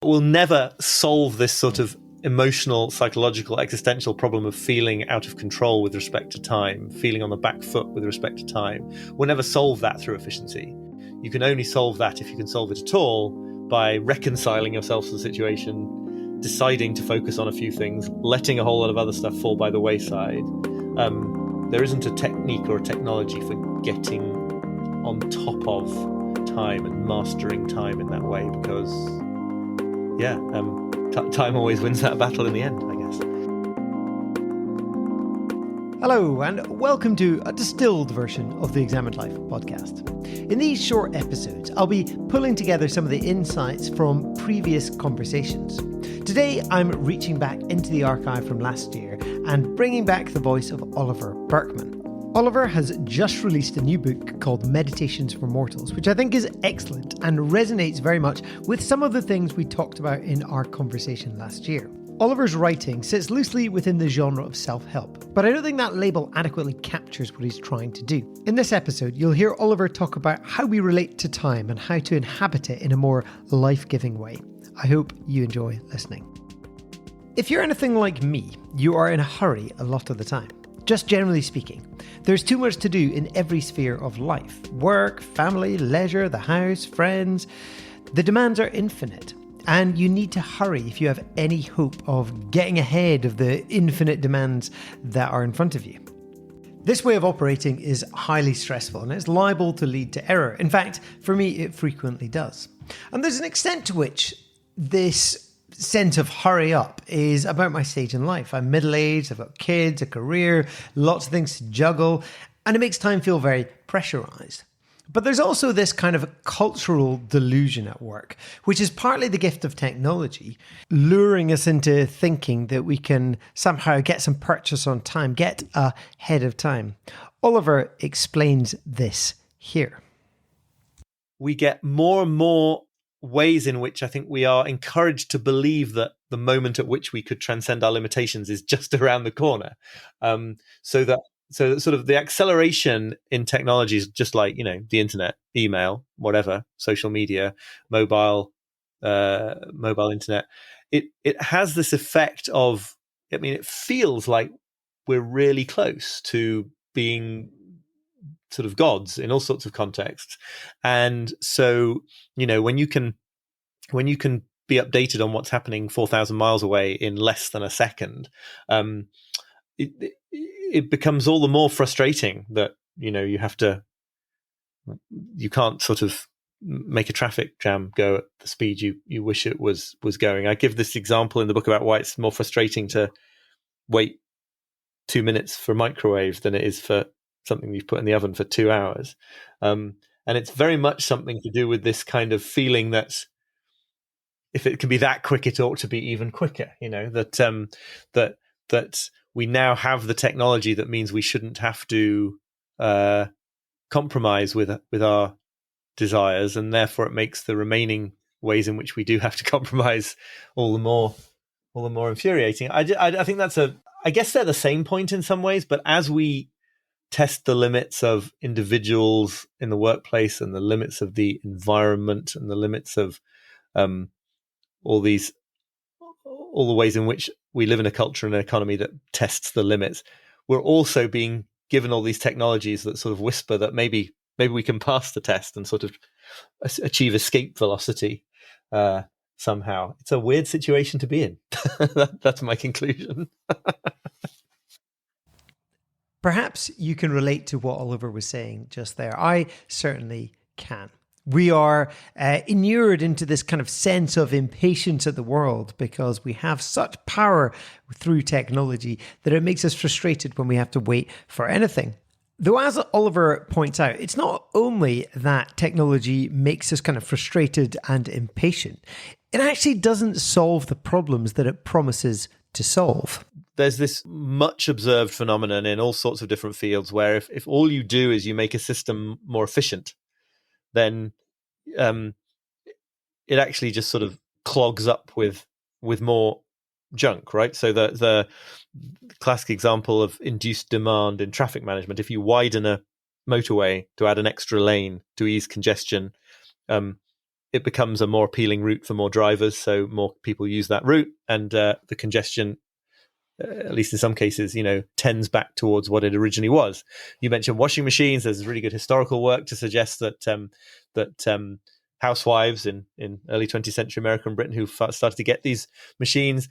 will never solve this sort of emotional, psychological, existential problem of feeling out of control with respect to time, feeling on the back foot with respect to time. We'll never solve that through efficiency. You can only solve that, if you can solve it at all, by reconciling yourself to the situation, deciding to focus on a few things, letting a whole lot of other stuff fall by the wayside. There isn't a technique or a technology for getting on top of time and mastering time in that way, because time always wins that battle in the end, I guess. Hello, and welcome to a distilled version of the Examined Life podcast. In these short episodes, I'll be pulling together some of the insights from previous conversations. Today, I'm reaching back into the archive from last year and bringing back the voice of Oliver Burkeman. Oliver has just released a new book called Meditations for Mortals, which I think is excellent and resonates very much with some of the things we talked about in our conversation last year. Oliver's writing sits loosely within the genre of self-help, but I don't think that label adequately captures what he's trying to do. In this episode, you'll hear Oliver talk about how we relate to time and how to inhabit it in a more life-giving way. I hope you enjoy listening. If you're anything like me, you are in a hurry a lot of the time. Just generally speaking, there's too much to do in every sphere of life. Work, family, leisure, the house, friends. The demands are infinite, and you need to hurry if you have any hope of getting ahead of the infinite demands that are in front of you. This way of operating is highly stressful, and it's liable to lead to error. In fact, for me, it frequently does. And there's an extent to which this sense of hurry up is about my stage in life. I'm middle-aged, I've got kids, a career, lots of things to juggle, and it makes time feel very pressurized. But there's also this kind of cultural delusion at work, which is partly the gift of technology, luring us into thinking that we can somehow get some purchase on time, get ahead of time. Oliver explains this here. We get more and more ways in which I think we are encouraged to believe that the moment at which we could transcend our limitations is just around the corner. So that sort of the acceleration in technology is just like, the internet, email, whatever, social media, mobile internet. It has this effect of, it feels like we're really close to being sort of gods in all sorts of contexts. And so, when you can be updated on what's happening 4,000 miles away in less than a second, it becomes all the more frustrating that, you can't sort of make a traffic jam go at the speed you wish it was going. I give this example in the book about why it's more frustrating to wait 2 minutes for a microwave than it is for something you've put in the oven for 2 hours. And it's very much something to do with this kind of feeling that if it can be that quick, it ought to be even quicker, that we now have the technology that means we shouldn't have to compromise with our desires, and therefore it makes the remaining ways in which we do have to compromise all the more infuriating. I think I guess they're the same point in some ways, but as we test the limits of individuals in the workplace and the limits of the environment and the limits of all the ways in which we live in a culture and an economy that tests the limits, we're also being given all these technologies that sort of whisper that maybe we can pass the test and sort of achieve escape velocity somehow. It's a weird situation to be in. That's my conclusion. Perhaps you can relate to what Oliver was saying just there. I certainly can. We are inured into this kind of sense of impatience at the world because we have such power through technology that it makes us frustrated when we have to wait for anything. Though, as Oliver points out, it's not only that technology makes us kind of frustrated and impatient, it actually doesn't solve the problems that it promises to solve. There's this much observed phenomenon in all sorts of different fields where if all you do is you make a system more efficient, then it actually just sort of clogs up with more junk, right? So the classic example of induced demand in traffic management, if you widen a motorway to add an extra lane to ease congestion, it becomes a more appealing route for more drivers, so more people use that route, and the congestion, at least in some cases, tends back towards what it originally was. You mentioned washing machines. There's really good historical work to suggest that housewives in early 20th century America and Britain who started to get these machines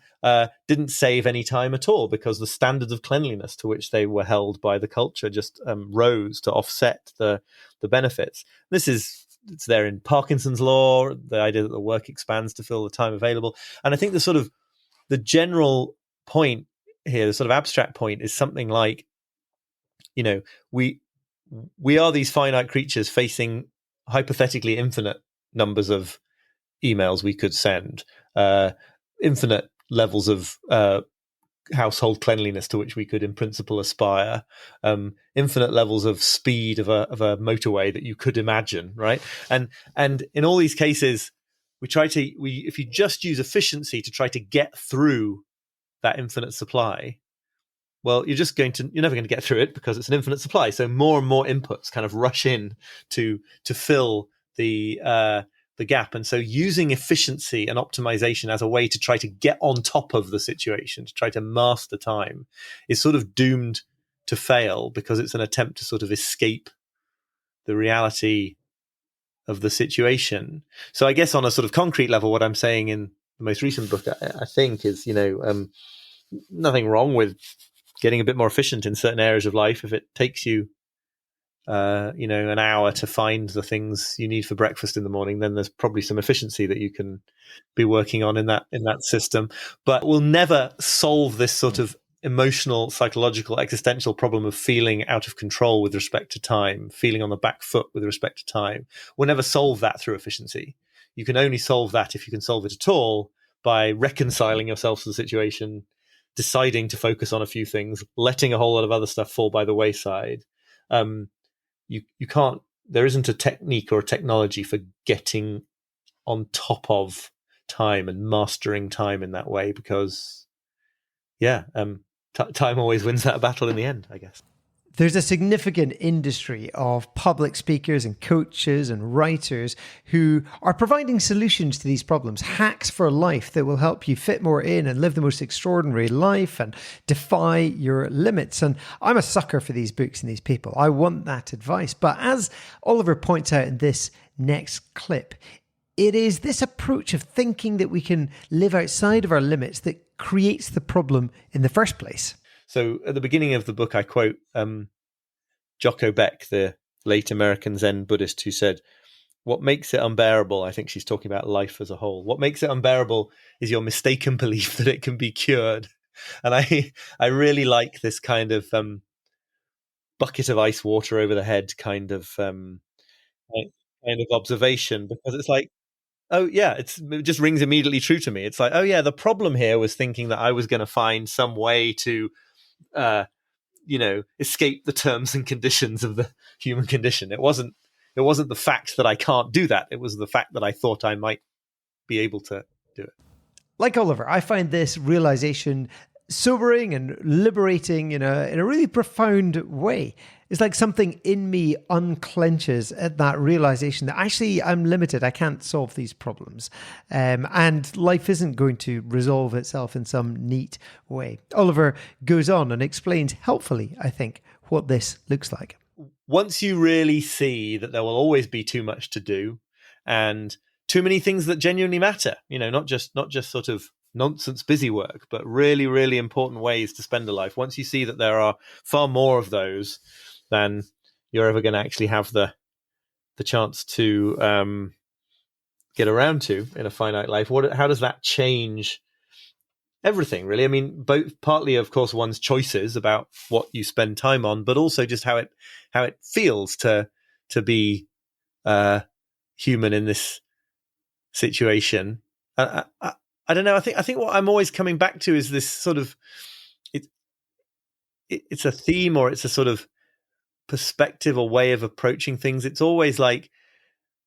didn't save any time at all, because the standards of cleanliness to which they were held by the culture just rose to offset the benefits. It's there in Parkinson's law, the idea that the work expands to fill the time available. And I think the general point here, the sort of abstract point, is something like, we are these finite creatures facing hypothetically infinite numbers of emails we could send, infinite levels of household cleanliness to which we could in principle aspire, infinite levels of speed of a motorway that you could imagine, right? And in all these cases, if you just use efficiency to try to get through that infinite supply, well, you're never going to get through it, because it's an infinite supply. So more and more inputs kind of rush in to fill the gap. And so using efficiency and optimization as a way to try to get on top of the situation, to try to master time, is sort of doomed to fail, because it's an attempt to sort of escape the reality of the situation. So I guess on a sort of concrete level, what I'm saying in the most recent book, I think, is, nothing wrong with getting a bit more efficient in certain areas of life. If it takes you an hour to find the things you need for breakfast in the morning, then there's probably some efficiency that you can be working on in that system. But we'll never solve this sort of emotional, psychological, existential problem of feeling out of control with respect to time, feeling on the back foot with respect to time. We'll never solve that through efficiency. You can only solve that, if you can solve it at all, by reconciling yourself to the situation, deciding to focus on a few things, letting a whole lot of other stuff fall by the wayside. You can't. There isn't a technique or a technology for getting on top of time and mastering time in that way, because, time always wins that battle in the end, I guess. There's a significant industry of public speakers and coaches and writers who are providing solutions to these problems, hacks for life that will help you fit more in and live the most extraordinary life and defy your limits. And I'm a sucker for these books and these people. I want that advice. But as Oliver points out in this next clip, it is this approach of thinking that we can live outside of our limits that creates the problem in the first place. So at the beginning of the book, I quote Jocko Beck, the late American Zen Buddhist, who said, "What makes it unbearable," I think she's talking about life as a whole, "what makes it unbearable is your mistaken belief that it can be cured." And I really like this kind of bucket of ice water over the head kind of observation, because it's like, oh yeah, it just rings immediately true to me. It's like, oh yeah, the problem here was thinking that I was going to find some way to escape the terms and conditions of the human condition. It wasn't the fact that I can't do that. It was the fact that I thought I might be able to do it. Like Oliver, I find this realization sobering and liberating in a really profound way. It's like something in me unclenches at that realization that actually I'm limited. I can't solve these problems. And life isn't going to resolve itself in some neat way. Oliver goes on and explains helpfully, I think, what this looks like. Once you really see that there will always be too much to do and too many things that genuinely matter, not just sort of nonsense busy work, but really, really important ways to spend a life. Once you see that there are far more of those than you're ever going to actually have the chance to get around to in a finite life, how does that change everything, really? I mean, both partly, of course, one's choices about what you spend time on, but also just how it feels to be human in this situation. I don't know. I think what I'm always coming back to is this sort of it's a theme, or it's a sort of perspective or way of approaching things. It's always like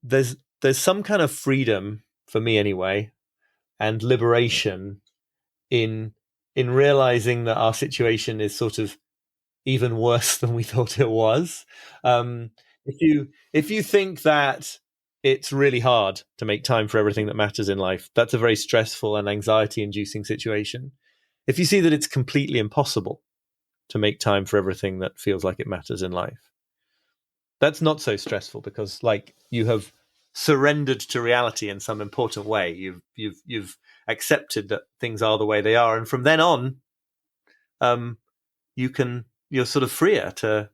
there's some kind of freedom, for me anyway, and liberation in realizing that our situation is sort of even worse than we thought it was. If you think that it's really hard to make time for everything that matters in life. That's a very stressful and anxiety-inducing situation. If you see that it's completely impossible to make time for everything that feels like it matters in life, that's not so stressful, because like you have surrendered to reality in some important way. You've accepted that things are the way they are, and from then on, you're sort of freer to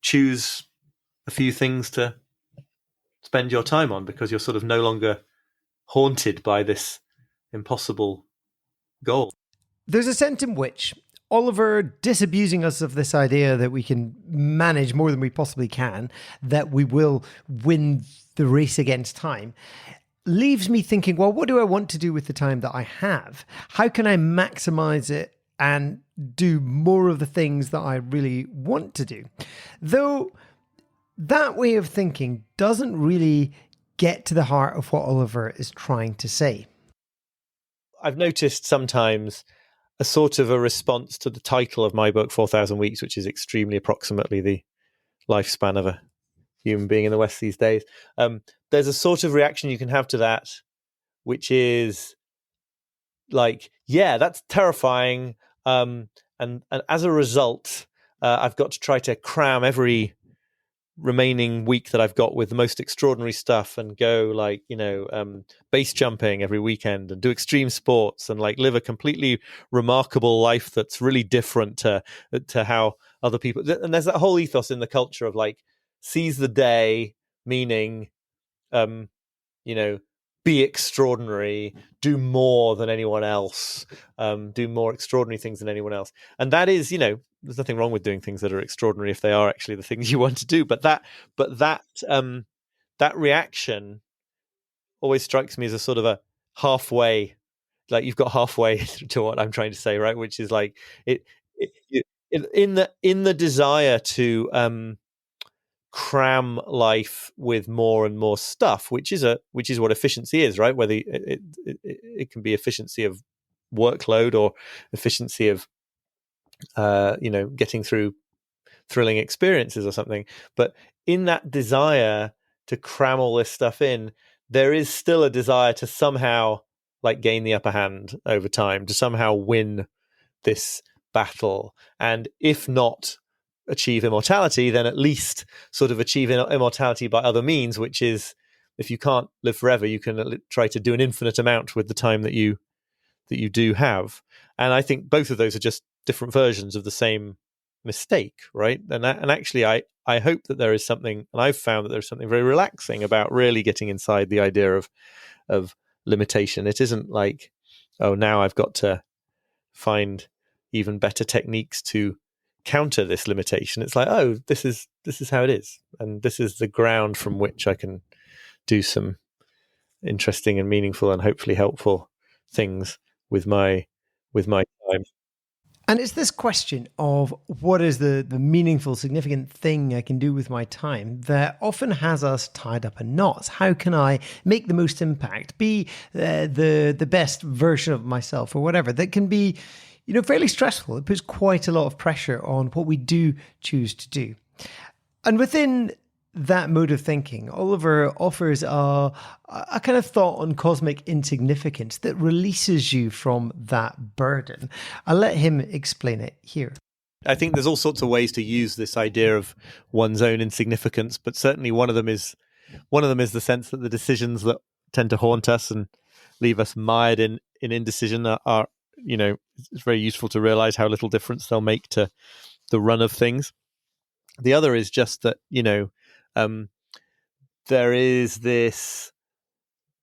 choose a few things to spend your time on, because you're sort of no longer haunted by this impossible goal. There's a sense in which Oliver disabusing us of this idea that we can manage more than we possibly can, that we will win the race against time, leaves me thinking, well, what do I want to do with the time that I have? How can I maximize it and do more of the things that I really want to do? Though that way of thinking doesn't really get to the heart of what Oliver is trying to say. I've noticed sometimes a sort of a response to the title of my book, 4,000 Weeks, which is extremely approximately the lifespan of a human being in the West these days. There's a sort of reaction you can have to that, which is like, yeah, that's terrifying. And as a result, I've got to try to cram every remaining week that I've got with the most extraordinary stuff, and go like, base jumping every weekend, and do extreme sports, and like live a completely remarkable life that's really different to how other people. And there's that whole ethos in the culture of like, seize the day, meaning, be extraordinary, do more than anyone else, do more extraordinary things than anyone else. And that is, there's nothing wrong with doing things that are extraordinary if they are actually the things you want to do. But that reaction always strikes me as a sort of a halfway, like you've got halfway to what I'm trying to say, right? Which is like in the desire to cram life with more and more stuff, which is what efficiency is, right? Whether it can be efficiency of workload or efficiency of getting through thrilling experiences or something. But in that desire to cram all this stuff in, there is still a desire to somehow like gain the upper hand over time, to somehow win this battle, and if not achieve immortality, then at least sort of achieve immortality by other means, which is, if you can't live forever, you can try to do an infinite amount with the time that you do have. And I think both of those are just different versions of the same mistake, right? And actually I hope that there is something, and I've found that there's something very relaxing about really getting inside the idea of limitation. It isn't like, oh, now I've got to find even better techniques to counter this limitation. It's like, oh, this is how it is, and this is the ground from which I can do some interesting and meaningful and hopefully helpful things with my time. And it's this question of what is the meaningful, significant thing I can do with my time that often has us tied up in knots. How can I make the most impact, be the best version of myself or whatever? That can be, fairly stressful. It puts quite a lot of pressure on what we do choose to do. And within that mode of thinking, Oliver offers a kind of thought on cosmic insignificance that releases you from that burden. I'll let him explain it here. I think there's all sorts of ways to use this idea of one's own insignificance, but certainly one of them is the sense that the decisions that tend to haunt us and leave us mired in indecision are it's very useful to realize how little difference they'll make to the run of things. The other is just that, there is this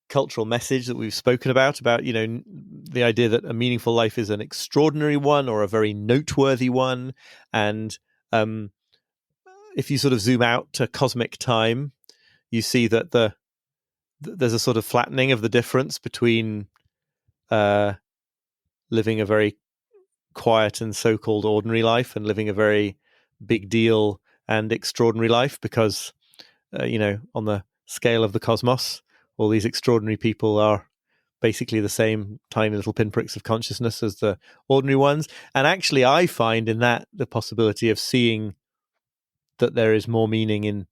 cultural message that we've spoken about, the idea that a meaningful life is an extraordinary one or a very noteworthy one. And if you sort of zoom out to cosmic time, you see that there's a sort of flattening of the difference between living a very quiet and so-called ordinary life and living a very big deal and extraordinary life, because on the scale of the cosmos, all these extraordinary people are basically the same tiny little pinpricks of consciousness as the ordinary ones. And actually I find in that the possibility of seeing that there is more meaning in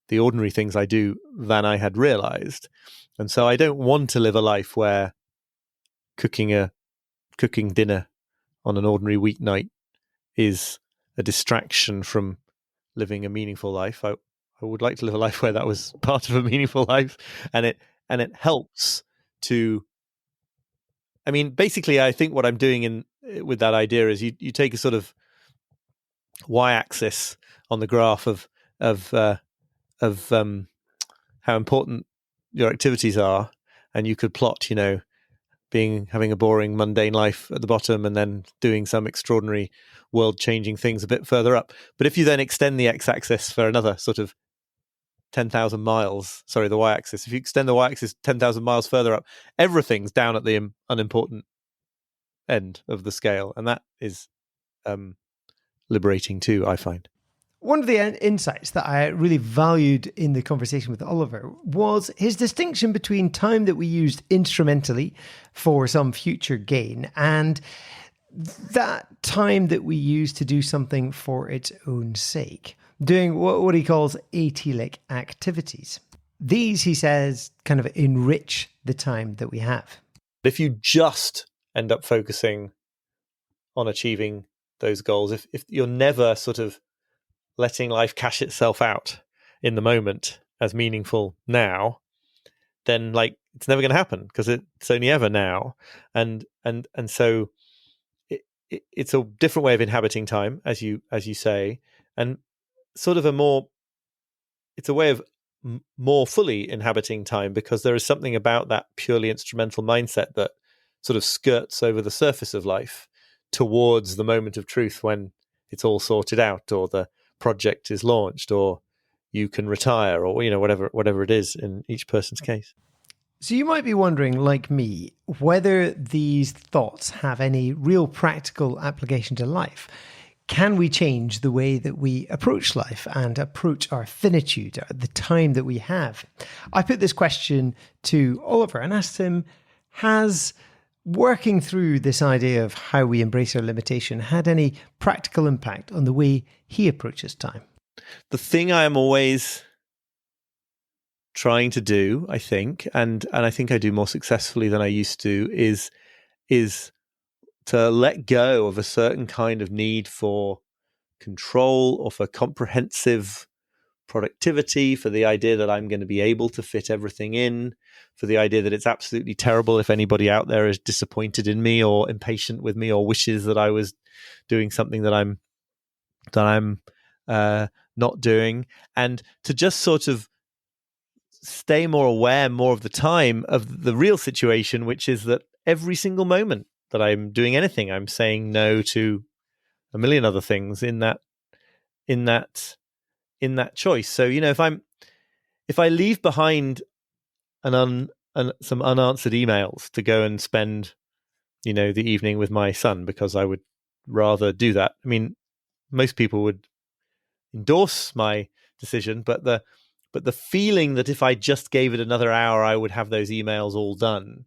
the ordinary things I do than I had realized. And so I don't want to live a life where cooking dinner on an ordinary weeknight is a distraction from living a meaningful life. I would like to live a life where that was part of a meaningful life, and it helps to. I mean, basically, I think what I'm doing with that idea is you take a sort of y-axis on the graph of how important your activities are, and you could plot, having a boring, mundane life at the bottom, and then doing some extraordinary, world-changing things a bit further up. But if you then extend the x-axis for another sort of 10,000 miles, sorry, the y-axis, if you extend the y-axis 10,000 miles further up, everything's down at the unimportant end of the scale, and that is liberating too, I find. One of the insights that I really valued in the conversation with Oliver was his distinction between time that we used instrumentally for some future gain and that time that we use to do something for its own sake, doing what he calls atelic activities. These, he says, kind of enrich the time that we have. If you just end up focusing on achieving those goals, if you're never sort of letting life cash itself out in the moment as meaningful now, then it's never going to happen because it's only ever now. And so it's a different way of inhabiting time, as you say, and sort of it's a way of more fully inhabiting time, because there is something about that purely instrumental mindset that sort of skirts over the surface of life towards the moment of truth when it's all sorted out, or the project is launched, or you can retire, or whatever it is in each person's case. So you might be wondering, like me, whether these thoughts have any real practical application to life. Can we change the way that we approach life and approach our finitude, the time that we have? I put this question to Oliver and asked him, has working through this idea of how we embrace our limitation had any practical impact on the way he approaches time? The thing I am always trying to do, I think, and I think I do more successfully than I used to, is to let go of a certain kind of need for control or for comprehensive productivity, for the idea that I'm going to be able to fit everything in, for the idea that it's absolutely terrible if anybody out there is disappointed in me or impatient with me or wishes that I was doing something that I'm not doing, and to just sort of stay more aware more of the time of the real situation, which is that every single moment that I'm doing anything, I'm saying no to a million other things in that choice. So, if I leave behind some unanswered emails to go and spend, the evening with my son, because I would rather do that. I mean, most people would endorse my decision, but the feeling that if I just gave it another hour, I would have those emails all done,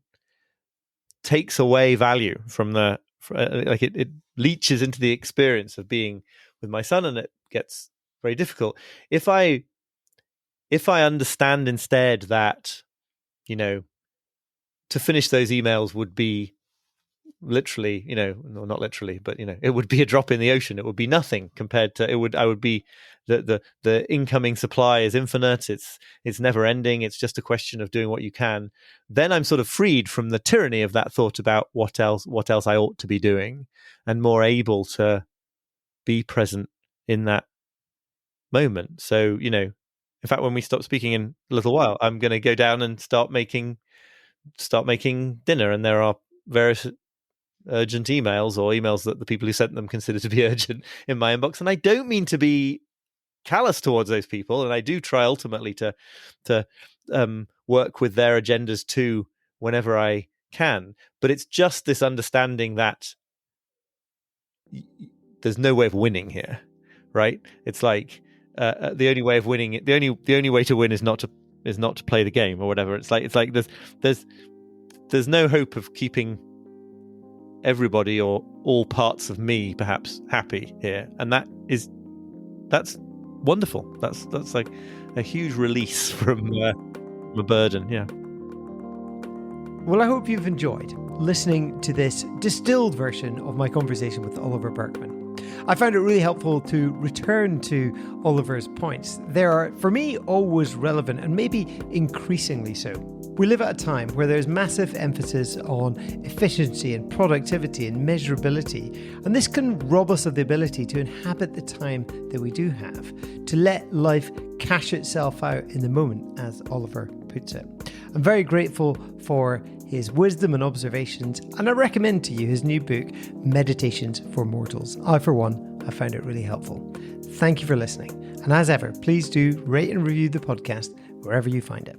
takes away value from it leaches into the experience of being with my son, and it gets very difficult. If I understand instead that, to finish those emails would be literally, no, not literally, but it would be a drop in the ocean. It would be nothing compared to I would be the incoming supply is infinite. It's never ending. It's just a question of doing what you can. Then I'm sort of freed from the tyranny of that thought about what else I ought to be doing, and more able to be present in that moment. So, in fact, when we stop speaking in a little while, I'm going to go down and start making dinner, and there are various urgent emails, or emails that the people who sent them consider to be urgent, in my inbox. And I don't mean to be callous towards those people, and I do try ultimately to work with their agendas too whenever I can. But it's just this understanding that there's no way of winning here, right? It's like the only way of winning, the only way to win is not to play the game, or whatever. It's like there's no hope of keeping everybody or all parts of me perhaps happy here, and that's wonderful. That's like a huge release from a burden. Yeah. Well, I hope you've enjoyed listening to this distilled version of my conversation with Oliver Burkeman. I found it really helpful to return to Oliver's points. They are, for me, always relevant and maybe increasingly so. We live at a time where there's massive emphasis on efficiency and productivity and measurability, and this can rob us of the ability to inhabit the time that we do have, to let life cash itself out in the moment, as Oliver puts it. I'm very grateful for his wisdom and observations, and I recommend to you his new book, Meditations for Mortals. I, for one, have found it really helpful. Thank you for listening, and as ever, please do rate and review the podcast wherever you find it.